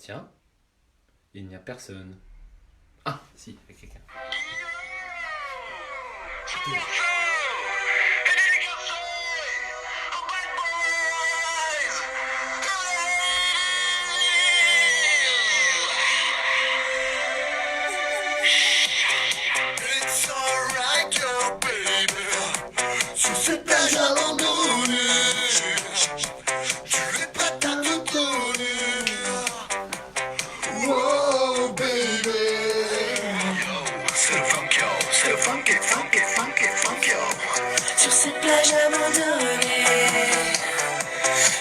Tiens, il n'y a personne. Ah, si, il y a quelqu'un. Sur cette plage abandonnée, tu es prête à tout donner. Wow, baby. C'est le funk, yo. C'est le funky, funky, funky, funk, yo. Sur cette plage abandonnée,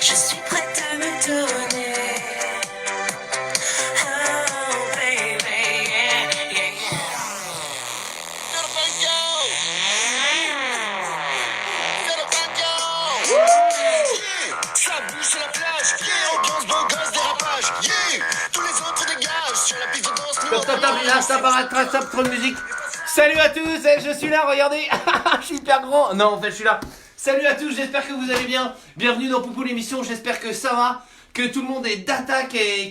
je suis prête à me donner. Oh baby, yeah, yeah, yeah. C'est le funk, yo. C'est le funk, yo. Ça bouge sur la plage, yeah. Ambiance, beau gosse, dérapage, yeah. Tous les autres dégagent sur la piste de danse. Stop, arrête, stop, trop de musique. Salut à tous, je suis là, regardez. Je suis hyper grand. Non, en fait, je suis là. Salut à tous, j'espère que vous allez bien. Bienvenue dans Poupou l'émission, j'espère que ça va, que tout le monde est d'attaque et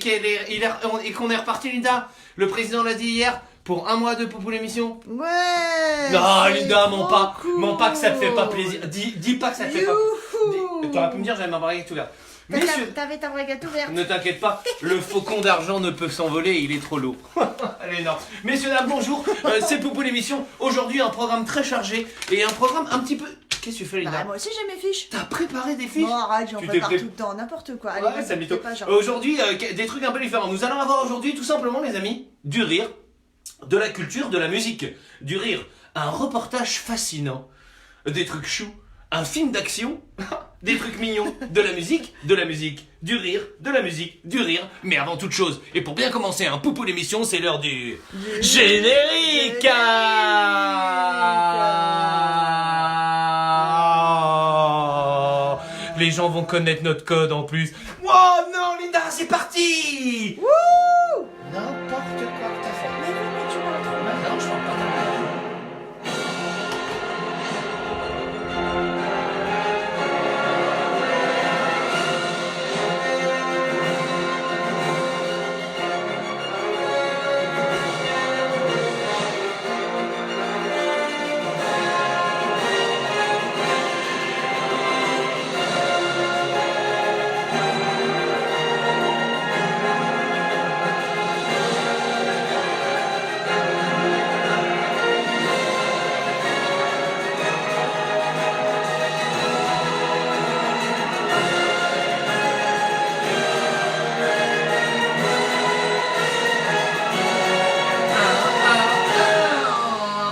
qu'on est reparti, Linda. Le président l'a dit hier, pour un mois de Poupou l'émission. Ouais. Non, c'est Linda, trop mens pas que ça te fait pas cool. plaisir. Dis pas que ça te fait pas. T'aurais pu me dire, j'avais ma braguette ouverte. Messieurs, T'avais ta braguette ouverte. ne t'inquiète pas, le faucon d'argent ne peut s'envoler, il est trop lourd. Elle est énorme. Messieurs, dames, bonjour, c'est Poupou l'émission. Aujourd'hui, un programme très chargé et un programme un petit peu... Qu'est-ce que tu fais, Linda? Bah, moi aussi j'ai mes fiches. T'as préparé des fiches? Non, arrête, j'en Tu prépare t'es tout le temps, n'importe quoi. Allez, Ouais, vas-y, c'est mytho. fais pas genre. Aujourd'hui, des trucs un peu différents. Nous allons avoir aujourd'hui, tout simplement, les amis, du rire, de la culture, de la musique. Du rire, un reportage fascinant, des trucs choux, un film d'action, des trucs mignons, de la musique, du rire, de la musique, du rire. Mais avant toute chose, et pour bien commencer un Poupou l'émission, c'est l'heure du générique. Les gens vont connaître notre code en plus. Wow, non, Linda, c'est parti. Wouh. N'importe quoi que t'as fait. Mais tu parles trop. Non, je parle pas.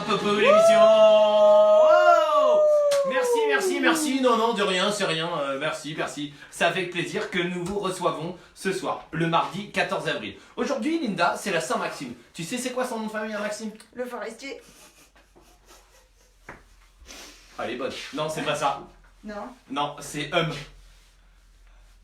Poupou l'émission. Oh, merci. Non, de rien, c'est rien. Merci. Ça fait plaisir que nous vous recevons ce soir, le mardi 14 avril. Aujourd'hui, Linda, c'est la Saint-Maxime. Tu sais c'est quoi son nom de famille, hein, Maxime? Le forestier. Ah, elle est bonne. Non, c'est pas ça. Non. C'est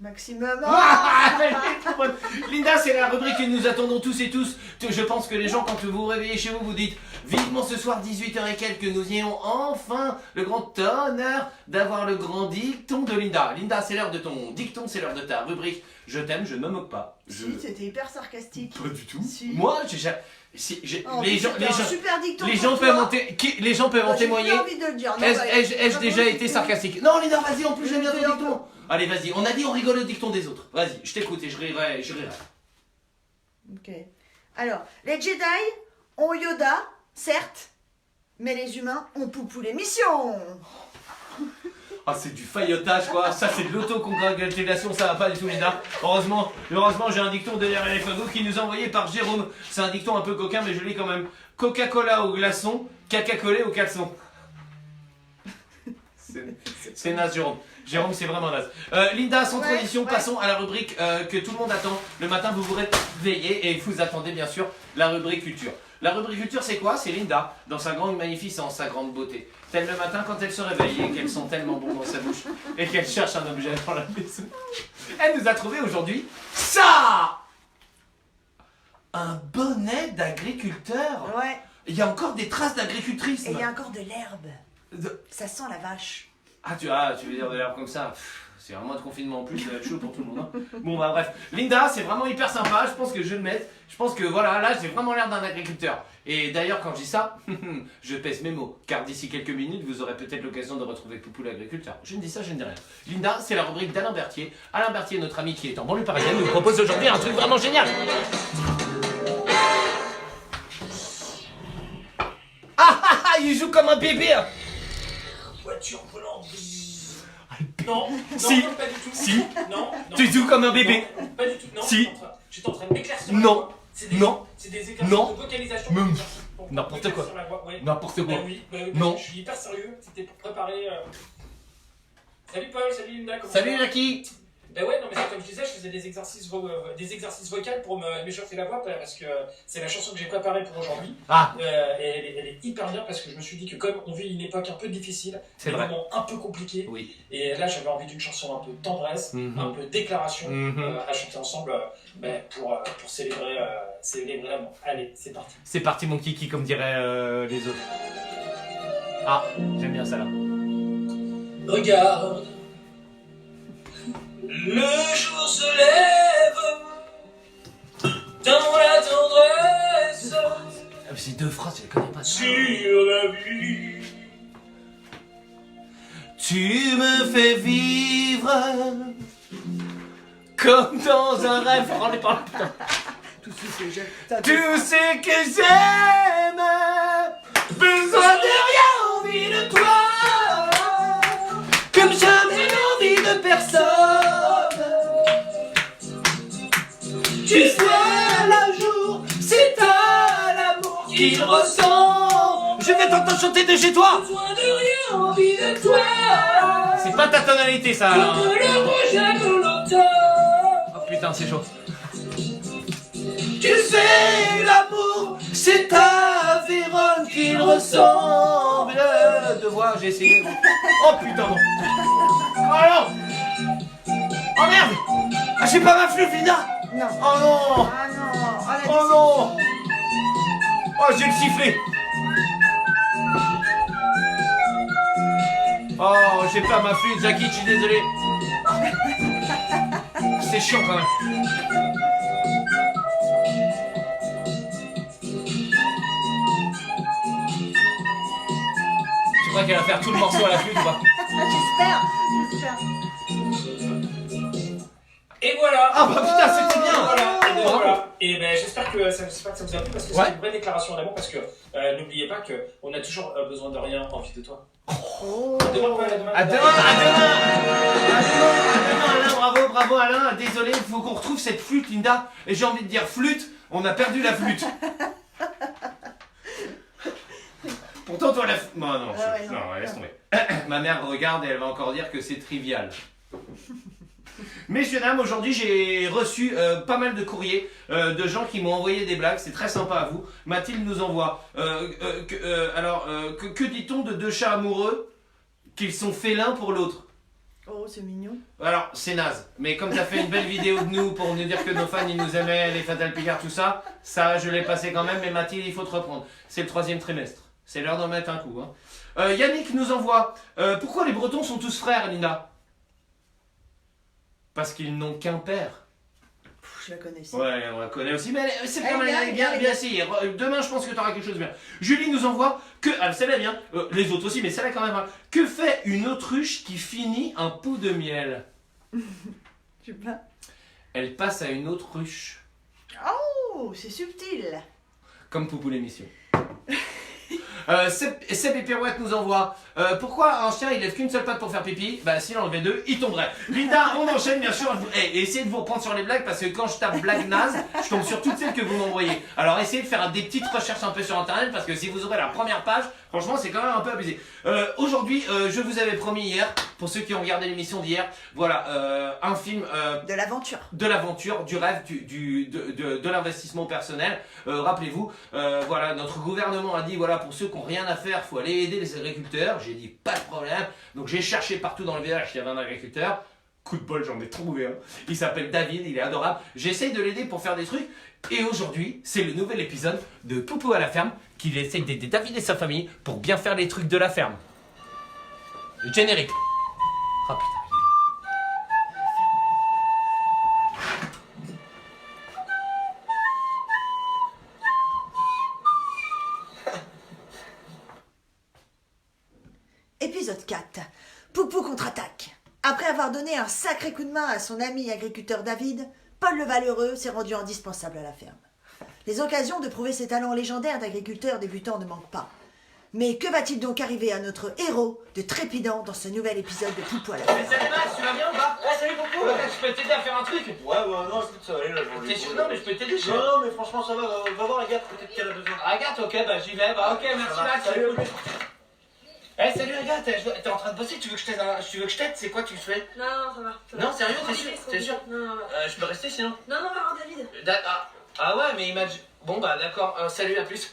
Maximum. Ah, elle est trop bonne. Linda, c'est la rubrique que nous attendons tous et tous. Je pense que les gens, quand vous vous réveillez chez vous, vous dites vivement ce soir 18h et quelques, que nous ayons enfin le grand honneur d'avoir le grand dicton de Linda. Linda, c'est l'heure de ton dicton, c'est l'heure de ta rubrique. Je t'aime, je ne me moque pas. Si, c'était hyper sarcastique. Pas du tout. Si. Moi, Oh, les gens, c'était un super dicton les pour gens toi. peuvent en témoigner. J'ai plus envie de le dire. Non, Ai-je déjà été sarcastique? Non, Linda, vas-y, en plus j'aime bien ton Je vais dicton. Allez, vas-y, on a dit on rigole au dicton des autres. Vas-y, je t'écoute et je rirai. Ok. Alors, les Jedi ont Yoda, certes, mais les humains ont Poupou l'émission. Ah, c'est du faillotage, quoi. Ça, c'est de l'autocongratulation, ça va pas du tout, Linda. Heureusement, j'ai un dicton de derrière les fagots qui nous est envoyé par Jérôme. C'est un dicton un peu coquin, mais je lis quand même. Coca-Cola au glaçon, caca-collé au caleçon. C'est naze, Jérôme. Jérôme, c'est vraiment naze. Linda, sans tradition, passons à la rubrique que tout le monde attend. Le matin, vous vous réveillez et vous attendez, bien sûr, la rubrique culture. La rubrique culture, c'est quoi? C'est Linda, dans sa grande magnificence, sa grande beauté. Tel le matin quand elle se réveille et qu'elle sent tellement bon dans sa bouche et qu'elle cherche un objet dans la maison. Elle nous a trouvé aujourd'hui ça! Un bonnet d'agriculteur. Ouais. Il y a encore des traces d'agricultrice. Et il y a encore de l'herbe. Ça sent la vache. Ah, tu veux dire de l'herbe comme ça? c'est un mois de confinement en plus, ça va être chaud pour tout le monde. Hein. Bon bah bref, Linda, c'est vraiment hyper sympa, je pense que je vais le mettre. Je pense que voilà, là j'ai vraiment l'air d'un agriculteur. Et d'ailleurs quand je dis ça, je pèse mes mots, car d'ici quelques minutes, vous aurez peut-être l'occasion de retrouver Poupou l'agriculteur. Je ne dis ça, je ne dis rien. Linda, c'est la rubrique d'Alain Berthier. Alain Berthier, notre ami qui est en banlieue parisienne, nous propose aujourd'hui un truc vraiment génial. Il joue comme un bébé. Voiture volante. Non, Si. non, pas du tout. Si. Non, Tu joues comme un bébé. non, pas du tout. Non, Si. je suis en train de m'éclaircir. Non. C'est des, Non. C'est des exercices Non. de vocalisation. Mais- Pour n'importe quoi. sur la voix, ouais. N'importe quoi. Oui, Non. Je suis hyper sérieux. C'était pour préparer. Salut Paul, salut Linda. Comment Salut ça va? Jackie. Ben ouais, non mais c'est comme je disais, je faisais des exercices vocaux pour m'échauffer la voix parce que c'est la chanson que j'ai préparée pour aujourd'hui. Ah, Et elle est hyper bien parce que je me suis dit que comme on vit une époque un peu difficile, c'est des vrai. moments un peu compliqués, Oui. et là j'avais envie d'une chanson un peu tendresse, Mhm. un peu déclaration, Mhm. à chanter ensemble pour célébrer l'amour. Allez, c'est parti. C'est parti mon kiki comme diraient les autres. Ah, j'aime bien ça là. Regarde, le jour se lève dans la tendresse C'est deux phrases, je les connais pas. sur la vie. Tu me fais vivre comme dans un rêve. Rendez par là, putain. Tout ce que j'aime. T'as Tu sais que j'aime, besoin de rien, envie de toi, comme jamais envie de personne. Tu sais, un jour, c'est à l'amour qu'il ressemble. Je vais t'entendre chanter de chez toi. Besoin de rien, envie de toi. C'est pas ta tonalité ça. Alain. Comme le rouge de l'automne. Oh putain, c'est chaud. Tu sais, l'amour, c'est à Vérone qu'il ressemble. De voix, j'ai essayé. Oh putain, non. Oh non. Oh merde. Ah, j'ai pas ma flûte, Linda. Non. Oh non. Ah non. Oh, la Oh non. Oh, j'ai le sifflet. Oh, j'ai pas ma flûte, Jackie, je suis désolé. C'est chiant quand même. Tu crois qu'elle va faire tout le morceau à la flûte ou pas? J'espère. Et voilà. Ah bah putain, c'était bien. Voilà. Et ben, Bravo. voilà. Et ben j'espère que ça vous a plu parce que Ouais. c'est une vraie déclaration d'amour parce que n'oubliez pas qu'on a toujours besoin de rien, envie de toi. Oh. À demain, Paul, à demain. À demain, à demain. À demain, Alain, bravo, bravo Alain. Désolé, il faut qu'on retrouve cette flûte, Linda. Et j'ai envie de dire flûte, on a perdu la flûte. Pourtant, toi, la flûte. Non, non, Ah ouais, non, non. laisse tomber. Ma mère regarde et elle va encore dire que c'est trivial. Messieurs, dames, aujourd'hui j'ai reçu pas mal de courriers de gens qui m'ont envoyé des blagues, c'est très sympa à vous. Mathilde nous envoie. Que dit-on de deux chats amoureux qu'ils sont félins pour l'autre? Oh, c'est mignon. Alors, c'est naze, mais comme t'as fait une belle vidéo de nous pour nous dire que nos fans ils nous aimaient, les Fatal Picard, tout ça, ça je l'ai passé quand même, mais Mathilde, il faut te reprendre. C'est le 3e trimestre, c'est l'heure d'en mettre un coup. Hein. Yannick nous envoie. Pourquoi les Bretons sont tous frères, Lina? Parce qu'ils n'ont qu'un père. Je la connaissais. Ouais, on la connaît aussi, mais c'est Elle quand est bien, même elle est bien, bien, bien, si. Demain, je pense que tu auras quelque chose de bien. Julie nous envoie que. Ah, celle-là bien, les autres aussi, mais celle-là quand même. Hein. Que fait une autruche qui finit un pot de miel? Je sais pas. Elle passe à une autre ruche. Oh, c'est subtil. Comme Poupou l'émission. Seb et Pirouette nous envoie. Pourquoi un chien il lève qu'une seule patte pour faire pipi? Bah s'il en levait deux, il tomberait. Linda, on enchaîne bien sûr. Essayez de vous reprendre sur les blagues parce que quand je tape blague naze, je tombe sur toutes celles que vous m'envoyez. Alors essayez de faire des petites recherches un peu sur internet parce que si vous aurez la première page, franchement c'est quand même un peu abusé. Aujourd'hui, je vous avais promis hier, pour ceux qui ont regardé l'émission d'hier, voilà, un film De l'aventure. de l'aventure, du rêve, de l'investissement personnel. Rappelez-vous, voilà, notre gouvernement a dit, voilà, pour ceux qui n'ont rien à faire, il faut aller aider les agriculteurs. J'ai dit, pas de problème. Donc j'ai cherché partout dans le village s'il y avait un agriculteur. Coup de bol, j'en ai trouvé un. Il s'appelle David, il est adorable. J'essaye de l'aider pour faire des trucs. Et aujourd'hui, c'est le nouvel épisode de Poupou à la ferme, qu'il essaye d'aider David et sa famille pour bien faire les trucs de la ferme. Le générique. Oh putain. épisode 4. Poupou contre-attaque. Après avoir donné un sacré coup de main à son ami agriculteur David, Paul le Valeureux s'est rendu indispensable à la ferme. Les occasions de prouver ses talents légendaires d'agriculteur débutant ne manquent pas. Mais que va-t-il donc arriver à notre héros de trépidant dans ce nouvel épisode de Poupou à la ferme? Salut Max, tu vas bien ou pas? Ouais, salut Poupou. Je peux t'aider à faire un truc? Ouais, bah non, écoute, ça va aller là. T'es sûr? Non, mais je peux t'aider. Non, mais franchement, ça va voir Agathe, peut-être qu'elle a besoin. Agathe, ok, bah j'y vais. Bah ok, merci Max. Salut. Salut Agathe, t'es en train de bosser? Tu veux que je t'aide? C'est quoi tu fais? Non, ça va. Non, sérieux, t'es sûr? T'es sûr? Non, Je peux rester sinon? non, va, David. Ah ouais, mais il m'a dit... Bon bah d'accord, salut, à plus.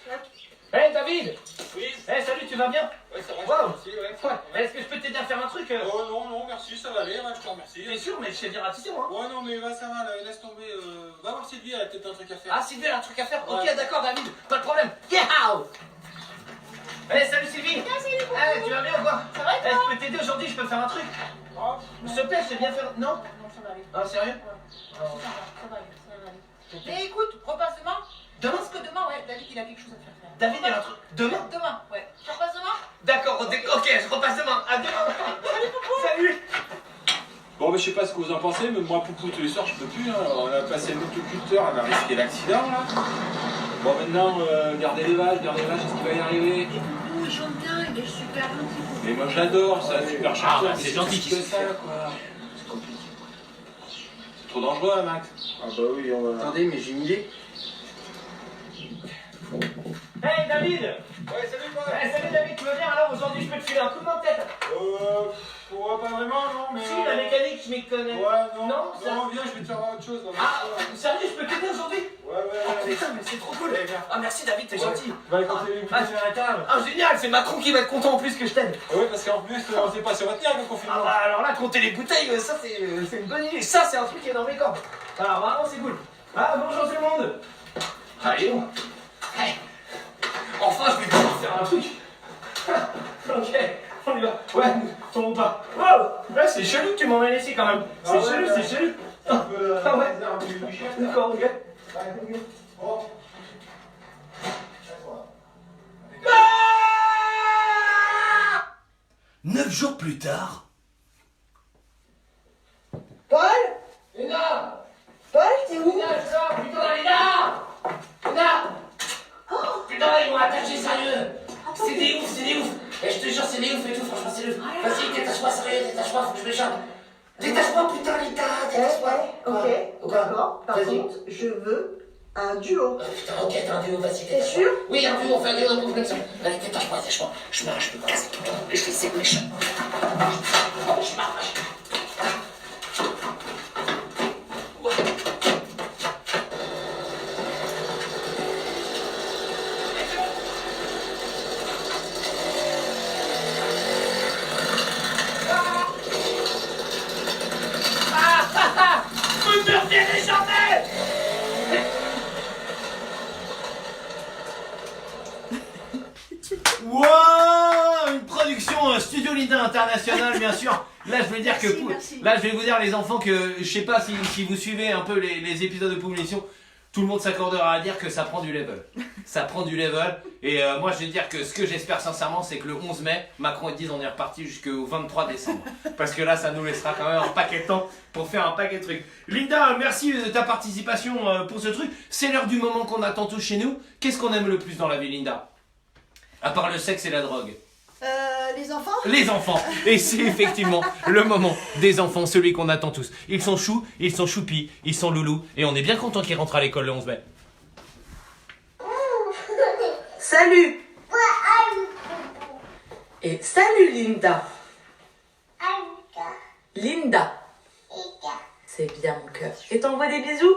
David! Oui. Salut, tu vas bien? Ouais, ça va, Wow. merci, ouais. Est-ce que je peux t'aider à faire un truc? Oh non, merci, ça va aller, ouais, je te remercie. T'es sûr, mais je sais dire à moi. Ouais, non, mais va, ça va, là, laisse tomber. Va voir Sylvie, elle a peut-être un truc à faire. Ah, Sylvie, elle a un truc à faire? Ouais. Ok, d'accord, David, pas de problème. Yeah! Salut Sylvie! Tu vas bien ou quoi? Ça va, toi? Je peux t'aider aujourd'hui, je peux faire un truc? Oh, S'il te plaît, je sais bien faire... Non? non, ça va aller. Ah, sérieux? Ça va aller. Mais écoute, repasse demain. Demain? Parce que demain, ouais, David, il a quelque chose à faire. David, il a un truc... Demain? Demain, ouais. Tu repasses demain? D'accord, ok, je repasse demain. À demain. Salut. Bon, mais je sais pas ce que vous en pensez, mais moi, Poupou, tous les soirs, je peux plus. Hein. On a passé le culteur, on a risqué l'accident, là. Bon, maintenant, gardez les vaches, est-ce qu'il va y arriver? Poupou, il chante bien, il est super gentil. Mais moi, je l'adore, c'est un super chanteur. bah, c'est gentil qu'il que ça, quoi. C'est compliqué. C'est trop dangereux, hein, Max. Ah bah oui, on va... Attendez, mais j'ai une idée. David. Ouais, salut, quoi. Salut David, tu vas bien? Alors aujourd'hui, je peux te filer un coup de main peut-être? Ouais, pas vraiment, non, mais... Si, la mécanique, je m'y connais. Ouais, non, Non, ça- viens, je vais te faire autre chose, là. Ah, sérieux, je peux t'aider aujourd'hui? Ouais. Putain, mais c'est trop cool. Allez, viens. Ah, merci David, t'es gentil. Va continuer, Ah, génial, c'est Macron qui va être content en plus que je t'aide. Ouais, parce qu'en plus, on sait pas si on va tenir avec le Ah confinement. bah alors là, compter les bouteilles, ça c'est une bonne idée. Ça, c'est un truc qui est dans mes cordes. Alors vraiment, c'est cool. Ah, bonjour tout le monde. Allez, bon. Hey. Enfin, je vais pouvoir faire un truc. Ok, on y va. Ouais, tombons pas. Wow, ouais, c'est chelou que tu m'en aies laissé quand même. C'est Ah ouais, chelou, ouais. c'est chelou. Ah ouais. du chef, D'accord, ok. Bon. 9 jours plus tard. Paul? Lina, Paul, t'es où? Lina, je sors. Putain, Lina. Lina. Putain, ils m'ont attaché, sérieux. C'est des ouf. Et je te jure, c'est des ouf et tout, franchement, c'est des ouf. Vas-y, détache-moi, sérieux, détache-moi, faut que je m'échappe. Détache-moi, putain, Lina, détache-moi. Ok, d'accord. Par Vas-y. contre, je veux un duo. Putain, ok, t'as un duo, vas-y, T'es détache-moi. sûr? Oui, un duo, on fait un duo, on fait comme ça. Allez, détache-moi. Je me casse tout le temps. Je fais c'est méchant. Je m'arrache. Vous me reverrez jamais! Wow, une production Studio Linda International, bien sûr. Là, je vais dire Merci. là, je vais vous dire les enfants que je sais pas si vous suivez un peu les épisodes de Population, tout le monde s'accordera à dire que ça prend du level. Ça prend du level. Et moi, je vais dire que ce que j'espère sincèrement, c'est que le 11 mai, Macron et 10, on est reparti jusqu'au 23 décembre. Parce que là, ça nous laissera quand même un paquet de temps pour faire un paquet de trucs. Linda, merci de ta participation pour ce truc. C'est l'heure du moment qu'on attend tous chez nous. Qu'est-ce qu'on aime le plus dans la vie, Linda? À part le sexe et la drogue. Les enfants? Les enfants. Et c'est effectivement le moment des enfants, celui qu'on attend tous. Ils sont choux, ils sont choupis, ils sont loulous. Et on est bien content qu'ils rentrent à l'école le 11 mai. Salut. Et salut Linda. Linda. C'est bien mon cœur. Et t'envoies des bisous?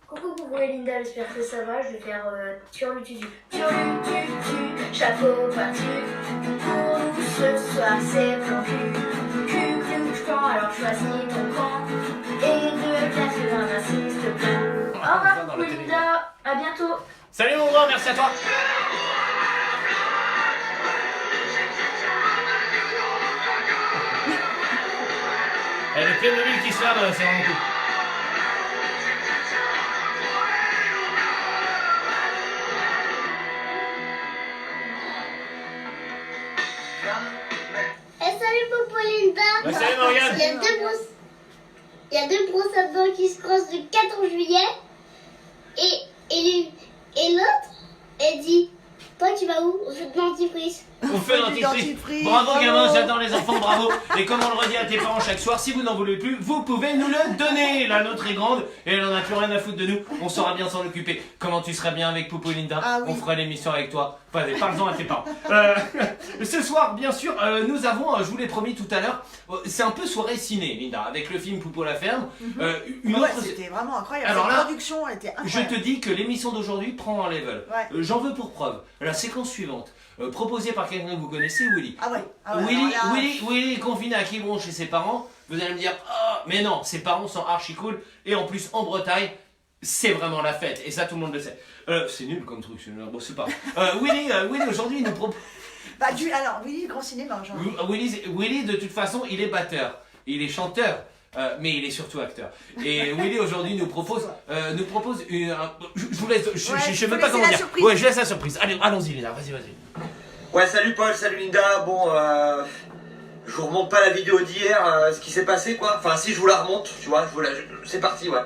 Coucou Coucou et Linda, j'espère que ça va. Je vais faire Turlututu. Turlututu, chapeau partu. Pour nous ce soir c'est plan cul. Camp, alors choisis ton camp. Et de classe ramasse, s'il te plaît. Au revoir coucou Linda, à bientôt. Salut mon grand, merci à toi. Et le pied de l'huile qui se lave, c'est vraiment cool. Ouais, salut Morgane. Il y a deux brosses à dents qui se croisent le 14 juillet. Et l'autre, elle dit, toi tu vas où? On fait de l'antifrice. On fait l'antifrice. Bravo gamin, j'adore les enfants, bravo. Et comme on le redit à tes parents chaque soir, si vous n'en voulez plus, vous pouvez nous le donner. La nôtre est grande et elle en a plus rien à foutre de nous. On saura bien s'en occuper. Comment tu serais bien avec Poupou Linda? Ah oui. On fera l'émission avec toi. Parle-en à tes parents. Ce soir, bien sûr, nous avons, je vous l'ai promis tout à l'heure, c'est un peu soirée ciné, Linda, avec le film Poupou la ferme. Une Ouais, autre... c'était vraiment incroyable. Alors La là, production elle était Je incroyable. te dis que l'émission d'aujourd'hui prend un level. Ouais. J'en veux pour preuve la séquence suivante, proposée par quelqu'un que vous connaissez, Willy. Ah ouais. Willy, alors là- Willy est confiné à Quiberon chez ses parents. Vous allez me dire, ah, mais non, ses parents sont archi cool. Et en plus, en Bretagne, c'est vraiment la fête. Et ça, tout le monde le sait. C'est nul comme truc, bon, c'est pas. Willy, aujourd'hui, il nous propose. Bah, alors, Willy, grand cinéma aujourd'hui. Willy, de toute façon, il est batteur. Il est chanteur. Mais il est surtout acteur. Et Willy aujourd'hui nous propose une. Je vous laisse. Je sais même pas comment dire. Surprise. Ouais, je laisse la surprise. Allez, allons-y, Linda. Vas-y. Ouais, salut Paul, salut Linda. Bon, je vous remonte pas la vidéo d'hier, ce qui s'est passé quoi. Enfin, si je vous la remonte, tu vois, c'est parti, ouais.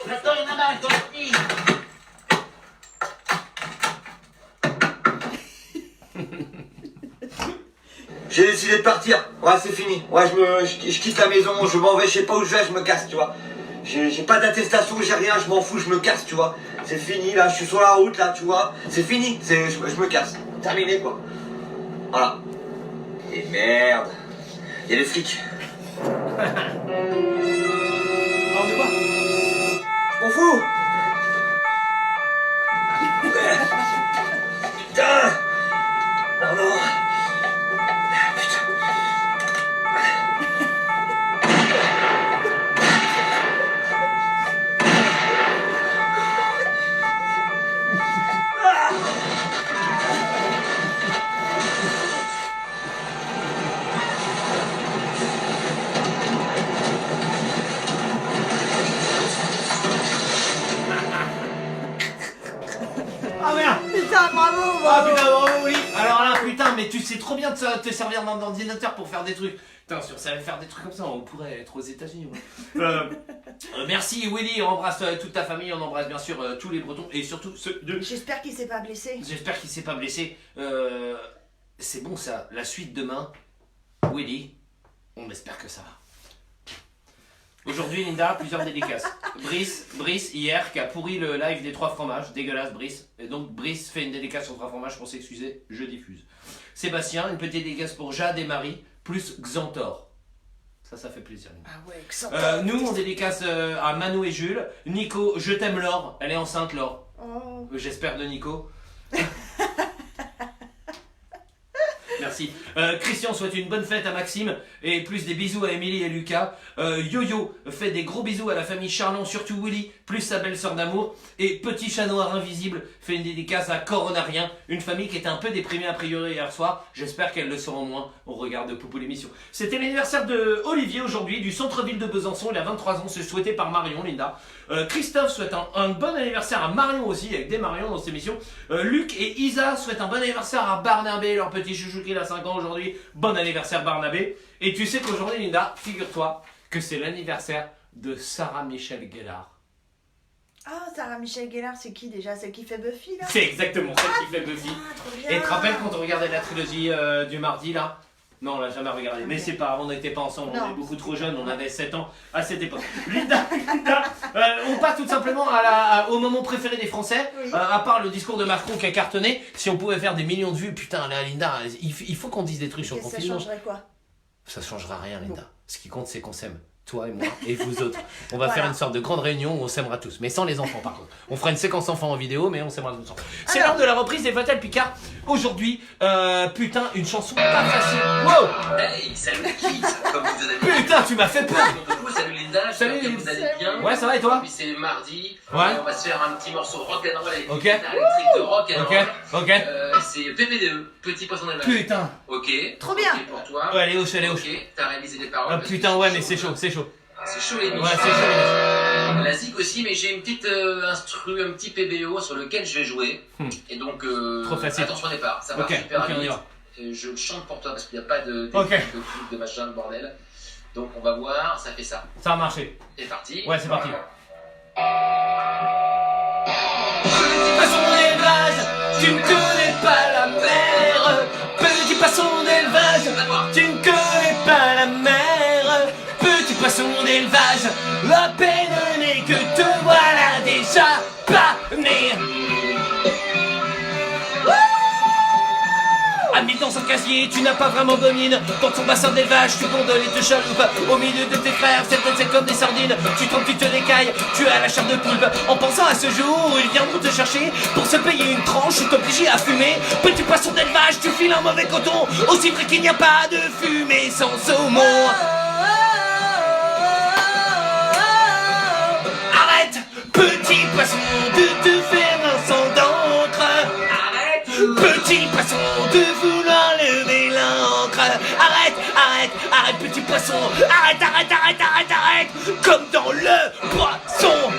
Attends, il y en a marre, J'ai décidé de partir. Ouais, c'est fini. Ouais, je quitte la maison, je m'en vais, je sais pas où je vais, je me casse, tu vois. J'ai pas d'attestation, j'ai rien, je m'en fous, je me casse, tu vois. C'est fini, là, je suis sur la route, là, tu vois. C'est fini, je me casse. Terminé, quoi. Voilà. Et merde. Il y a des flics. Alors, de quoi? Je m'en fous. Putain. Non. Ah merde! Putain, bravo, Ah bravo. putain, bravo Willy! Alors là, putain, mais tu sais trop bien te servir d'un ordinateur pour faire des trucs. Putain, si on savait faire des trucs comme ça, on pourrait être aux États-Unis. Ouais. Merci Willy, on embrasse toute ta famille, on embrasse bien sûr tous les Bretons et surtout ceux de. J'espère qu'il s'est pas blessé. J'espère qu'il s'est pas blessé. C'est bon ça, la suite demain. Willy, on espère que ça va. Aujourd'hui, Linda, plusieurs dédicaces. Brice, hier, qui a pourri le live des 3 fromages. Dégueulasse, Brice. Et donc, Brice fait une dédicace aux 3 fromages pour s'excuser. Je diffuse. Sébastien, une petite dédicace pour Jade et Marie, plus Xantor. Ça fait plaisir. Linda. Ah ouais, Xantor. Nous, on dédicace à Mano et Jules. Nico, je t'aime Laure. Elle est enceinte, Laure. Oh. J'espère de Nico. Merci. Christian souhaite une bonne fête à Maxime et plus des bisous à Émilie et Lucas. Yo-Yo fait des gros bisous à la famille Charlon, surtout Willy, plus sa belle sœur d'amour. Et Petit Chat Noir Invisible fait une dédicace à Coronarien, une famille qui était un peu déprimée a priori hier soir. J'espère qu'elle le sera moins au regard de Poupou l'émission. C'était l'anniversaire de Olivier aujourd'hui, du centre-ville de Besançon. Il a 23 ans, c'est souhaité par Marion, Linda. Christophe souhaite un bon anniversaire à Marion aussi, avec des Marion dans cette émission. Luc et Isa souhaitent un bon anniversaire à Barnabé, leur petit chouchou qui a 5 ans aujourd'hui. Bon anniversaire Barnabé. Et tu sais qu'aujourd'hui, Linda, figure-toi que c'est l'anniversaire de Sarah Michelle Gellar. Ah, Sarah Michelle Gellar, c'est qui déjà? Celle qui fait Buffy là? C'est exactement celle qui fait Buffy. Trop bien. Et tu te rappelles quand on regardait la trilogie du mardi là? Non, on l'a jamais regardé. Mais c'est pas, on n'était pas ensemble, on Non. est beaucoup trop jeunes, on avait 7 ans à cette époque. Linda, on passe tout simplement au moment préféré des Français, Oui. à part le discours de Macron qui a cartonné. Si on pouvait faire des millions de vues, putain, là, Linda, il faut qu'on dise des trucs sur le Qu'est-ce que ça confinement. changerait quoi? Ça changera rien, Linda. Ce qui compte, c'est qu'on s'aime. Toi et moi et vous autres. On va Voilà. faire une sorte de grande réunion où on s'aimera tous, mais sans les enfants par contre. On fera une séquence enfants en vidéo, mais on s'aimera tous. C'est Alors. l'heure de la reprise des Fatal Picard. Aujourd'hui, putain, une chanson pas facile. Wow! Hey, salut les kids, comme vous allez. Putain, tu m'as fait peur! Coucou, salut Linda, Salut, j'espère que vous allez bien. Ouais, ça va et toi? Puis c'est mardi, Ouais. on va se faire un petit morceau rock'n'roll avec Ok. une guitare électrique de rock'n'roll. Ok. C'est PPDE, Petit Poisson d'Élevage. Putain! Ok. Trop bien. Ok pour toi. Ouais, allez, hoche, allez, hoche. Ok, t'as réalisé les paroles. Ah parce putain, que ouais, mais c'est chaud, c'est chaud. C'est chaud les Ouais, miches. c'est chaud. La zig aussi, mais j'ai une petite instru, un petit PBO sur lequel je vais jouer. Et donc, Trop facile. attention au départ, ça va Ok, super ok, on y vite. va. je chante pour toi parce qu'il n'y a pas de Ok. de machin, de bordel. Donc on va voir, ça fait ça. Ça a marché. C'est parti. Ouais, c'est parti. Petit poisson d'élevage, tu ne connais pas la mer. Petit poisson d'élevage, tu ne connais pas la mer. Petit poisson d'élevage, à peine né que te voilà déjà pas né. Ami dans un casier, tu n'as pas vraiment de mine. Dans ton bassin d'élevage, tu gondoles et te chaloupes. Au milieu de tes frères, certaines c'est comme des sardines. Tu trempes, tu te décailles, tu as la chair de poulpe. En pensant à ce jour où ils viendront te chercher pour se payer une tranche ou t'obliger à fumer. Petit poisson d'élevage, tu files un mauvais coton. Aussi vrai qu'il n'y a pas de fumée sans saumon. Arrête, petit poisson, de te faire un sang d'encre. Arrête, petit poisson, de vouloir lever l'encre. Arrête, arrête, arrête, petit poisson. Arrête, arrête, arrête, arrête, arrête. Comme dans le poisson.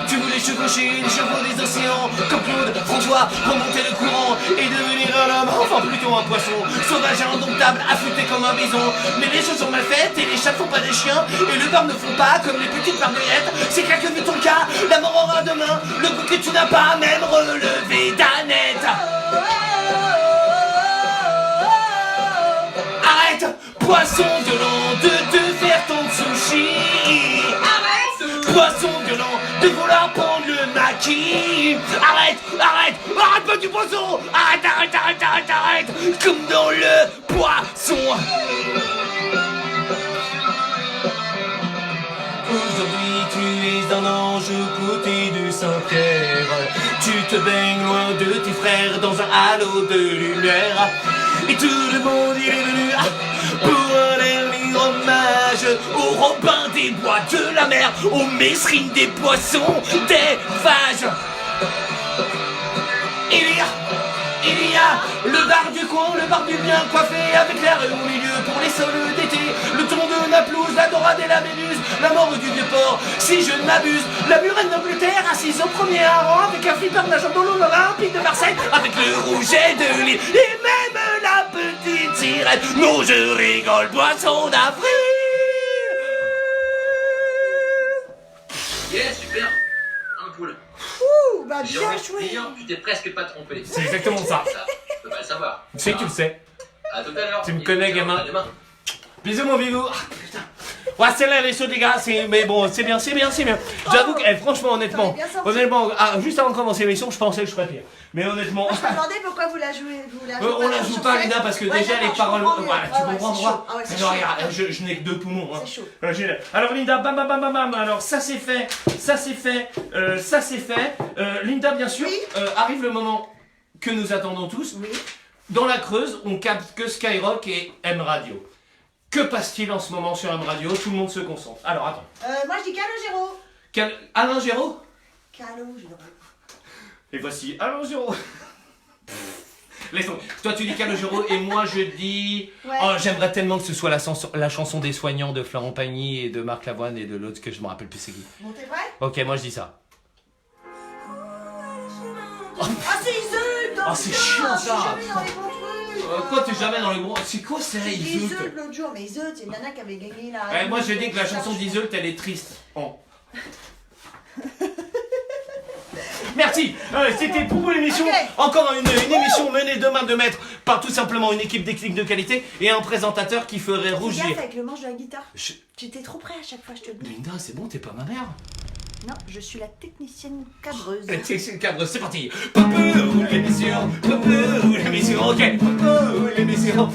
Tu voulais chevaucher les chevaux des océans, comme Claude, François, remonter le courant et devenir un homme, enfin plutôt un poisson, sauvage et indomptable, affûté comme un bison. Mais les choses sont mal faites et les chats font pas des chiens, et le beurre ne font pas comme les petites barbouillettes. C'est clair que vu ton cas, la mort aura demain, le coup que tu n'as pas même relevé d'Annette. Arrête, poisson violent, de te faire ton sushi. Arrête, poisson violent, de vouloir prendre le maquis. Arrête, arrête, arrête pas du poisson. Arrête, arrête, arrête, arrête, arrête. Comme dans le poisson. Aujourd'hui tu es un ange aux côtés de Saint-Pierre. Tu te baignes loin de tes frères dans un halo de lumière. Et tout le monde il est venu pour un dernier hommage aux Robins des bois de la mer, aux Mesrines des poissons, des vages. Il y a le bar du coin, le bar du bien coiffé avec l'air au milieu pour les sols d'été. Le ton de Naplouse, la dorade et la Vénus, la mort du vieux port, si je ne m'abuse. La murène d'Angleterre assise au premier rang avec un flipper nageant dans l'eau olympique de Marseille, avec le rouget de Lille et même la petite sirène. Non, je rigole, poisson d'avril. Yeah, super. Un poule. Ouh, bah bien joué. Tu t'es presque pas trompé. C'est exactement ça. Tu peux pas le savoir. Tu sais que tu le sais. À tout à l'heure. Tu me connais, gamin. À demain. Bisous mon vivou. Ah, putain. Ouais, celle-là elle est chaude les gars, mais bon, c'est bien, c'est bien, c'est bien. J'avoue que, franchement, honnêtement, juste avant de commencer l'émission, je pensais que je ferais pire. Mais honnêtement... Je me demandais pourquoi vous la jouez. On la joue pas, Linda, parce que déjà les paroles... Voilà, tu comprends moi. C'est Non, regarde, je n'ai que 2 poumons. Hein. C'est chaud. Alors Linda, bam bam bam bam bam. Alors ça c'est fait, ça c'est fait, ça c'est fait. Linda, bien sûr, arrive le moment que nous attendons tous. Oui. Dans la Creuse, on capte que Skyrock et M Radio. Que passe-t-il en ce moment sur M Radio? Tout le monde se concentre. Alors attends. Moi je dis Calogero. Alain Géraud? Calogero. Et voici Alain Géraud. Laisse donc. Toi tu dis Calogero et moi je dis... Ouais. Oh, j'aimerais tellement que ce soit la chanson des soignants de Florent Pagny et de Marc Lavoine et de l'autre que je me rappelle plus c'est qui. Bon, t'es prêt? Ok, moi je dis ça. Ah c'est Iseult. Ah, c'est chiant, ça. Je suis jamais dans les bons trucs. Quoi, t'es jamais dans le bon... C'est quoi ça, J'ai dit Iseult? Iseult l'autre jour, mais Iseult c'est une nana qui avait gagné là. Moi je dis que la chanson d'Iseult elle est triste. Oh. Merci. C'était pour vous l'émission. Okay. Encore une émission menée de main de maître par tout simplement une équipe technique de qualité et un présentateur qui ferait rougir. Regarde avec le manche de la guitare. J'étais trop près à chaque fois, je te le dis. Linda, c'est bon, t'es pas ma mère. Non, je suis la technicienne cabreuse. Technicienne cabreuse, c'est parti. Poupou, l'émission, ok. Poupou, l'émission,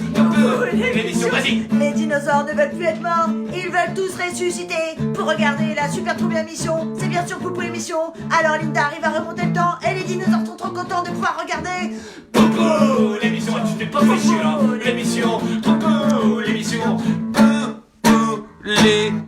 vas-y. Les dinosaures ne veulent plus être morts, ils veulent tous ressusciter. Pour regarder la super trop bien émission, c'est bien sûr Poupou l'émission. Alors Linda arrive à remonter le temps et les dinosaures sont trop contents de pouvoir regarder. Poupou, l'émission, tu t'es pas fait chier là. L'émission, Poupou, l'émission, Poupou, l'émission.